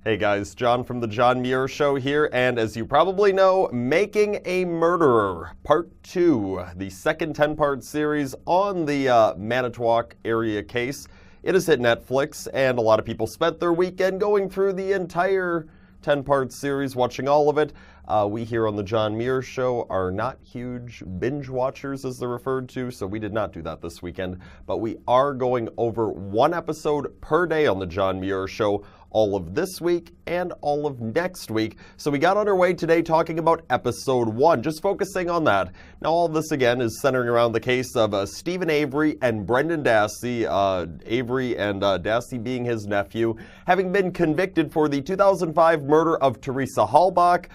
Hey guys, John from the John Muir Show here, and as you probably know, Making a Murderer, Part 2, the second 10-part series on the Manitowoc area case. It has hit Netflix, and a lot of people spent their weekend going through the entire 10-part series, watching all of it. We here on the John Muir Show are not huge binge watchers, as they're referred to, so we did not do that this weekend. But we are going over one episode per day on the John Muir Show, all of this week and all of next week. So we got underway today talking about episode 1, just focusing on that. Now all of this again is centering around the case of Stephen Avery and Brendan Dassey, Avery and Dassey being his nephew, having been convicted for the 2005 murder of Teresa Halbach.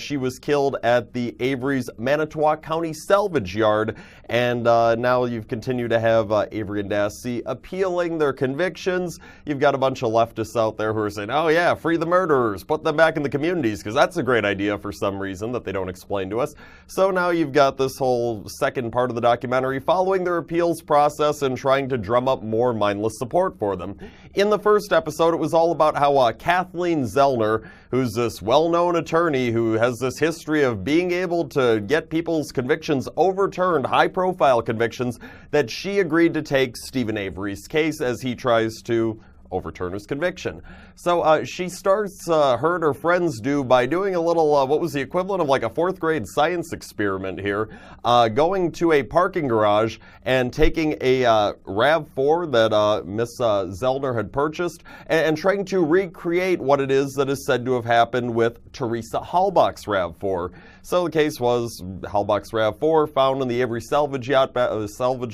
She was killed at the Avery's Manitowoc County salvage yard, and now you've continued to have Avery and Dassey appealing their convictions. You've got a bunch of leftists out there who are saying, oh yeah, free the murderers, put them back in the communities, because that's a great idea for some reason that they don't explain to us. So now you've got this whole second part of the documentary following their appeals process and trying to drum up more mindless support for them. In the first episode, it was all about how Kathleen Zellner, who's this well-known attorney who has this history of being able to get people's convictions overturned, high-profile convictions, that she agreed to take Stephen Avery's case as he tries to overturn his conviction. So she starts, her and her friends do, by doing a little, what was the equivalent of like a 4th grade science experiment here, going to a parking garage and taking a RAV4 that Miss Zellner had purchased and trying to recreate what it is that is said to have happened with Teresa Halbach's RAV4. So the case was Halbach's RAV4 found in the Avery salvage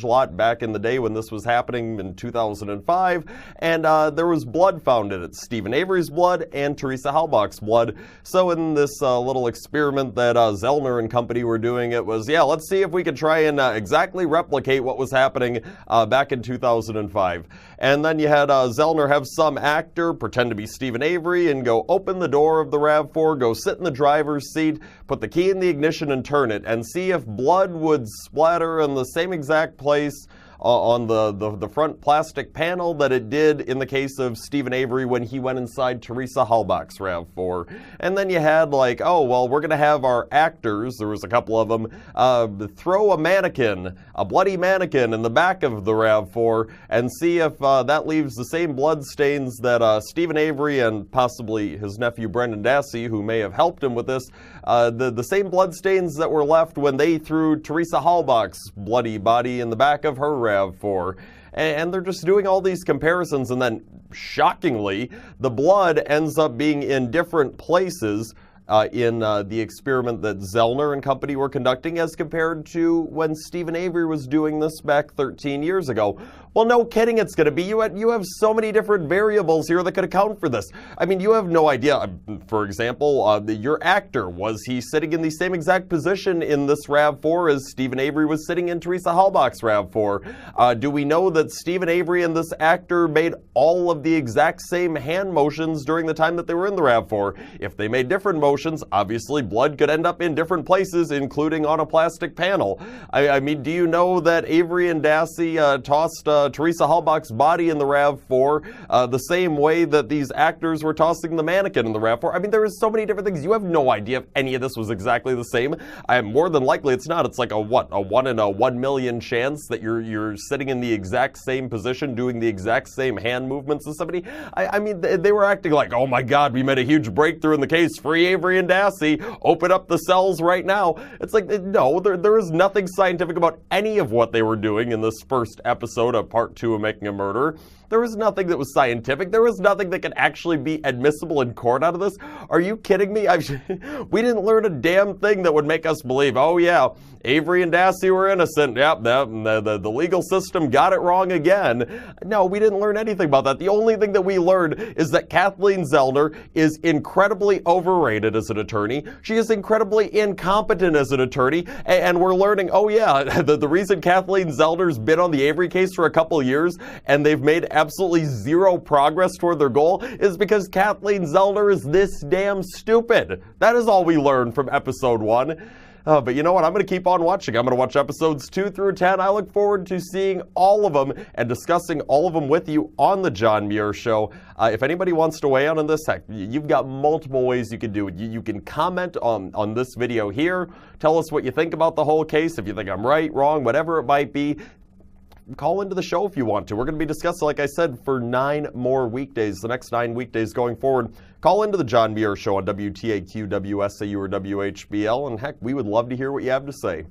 lot back in the day when this was happening in 2005, and there was blood found in it, Stephen Avery's blood and Teresa Halbach's blood. So in this little experiment that Zellner and company were doing, it was, yeah, let's see if we could try and exactly replicate what was happening back in 2005. And then you had Zellner have some actor pretend to be Stephen Avery and go open the door of the RAV4, go sit in the driver's seat, put the key in the ignition and turn it, and see if blood would splatter in the same exact place on the front plastic panel that it did in the case of Stephen Avery when he went inside Teresa Halbach's RAV4. And then you had like, oh, well, we're going to have our actors, there was a couple of them, throw a bloody mannequin in the back of the RAV4 and see if that leaves the same blood stains that Stephen Avery and possibly his nephew Brendan Dassey, who may have helped him with this, the same blood stains that were left when they threw Teresa Halbach's bloody body in the back of her RAV4. And they're just doing all these comparisons, and then, shockingly, the blood ends up being in different places in the experiment that Zellner and company were conducting as compared to when Stephen Avery was doing this back 13 years ago. Well, no kidding it's going to be. You have so many different variables here that could account for this. I mean, you have no idea. For example, your actor, was he sitting in the same exact position in this RAV4 as Stephen Avery was sitting in Teresa Halbach's RAV4? Do we know that Stephen Avery and this actor made all of the exact same hand motions during the time that they were in the RAV4? If they made different motions, obviously blood could end up in different places, including on a plastic panel. I mean, do you know that Avery and Dassey tossed Teresa Halbach's body in the RAV4 the same way that these actors were tossing the mannequin in the RAV4? I mean, there is so many different things. You have no idea if any of this was exactly the same. More than likely it's not. It's like a 1 in a 1 million chance that you're sitting in the exact same position doing the exact same hand movements as somebody. I mean, they were acting like, oh my god, we made a huge breakthrough in the case, free Avery and Dassey, open up the cells right now. It's like, no, there is nothing scientific about any of what they were doing in this first episode of Part 2 of Making a Murderer. There was nothing that was scientific. There was nothing that could actually be admissible in court out of this. Are you kidding me? We didn't learn a damn thing that would make us believe, oh yeah, Avery and Dassey were innocent. Yep, the legal system got it wrong again. No, we didn't learn anything about that. The only thing that we learned is that Kathleen Zellner is incredibly overrated as an attorney. She is incredibly incompetent as an attorney. And we're learning, oh yeah, the reason Kathleen Zellner's been on the Avery case for a couple years and they've made absolutely zero progress toward their goal is because Kathleen Zellner is this damn stupid. That is all we learned from episode 1. But you know what? I'm going to keep on watching. I'm going to watch episodes 2 through 10. I look forward to seeing all of them and discussing all of them with you on the John Muir Show. If anybody wants to weigh in on this, heck, you've got multiple ways you can do it. You can comment on this video here. Tell us what you think about the whole case. If you think I'm right, wrong, whatever it might be. Call into the show if you want to. We're going to be discussing, like I said, for 9 more weekdays, the next 9 weekdays going forward. Call into the John Muir Show on WTAQ, WSAU, or WHBL, and heck, we would love to hear what you have to say.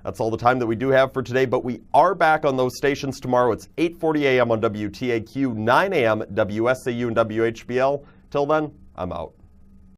That's all the time that we do have for today, but we are back on those stations tomorrow. It's 8:40 a.m. on WTAQ, 9 a.m. WSAU and WHBL. Till then, I'm out.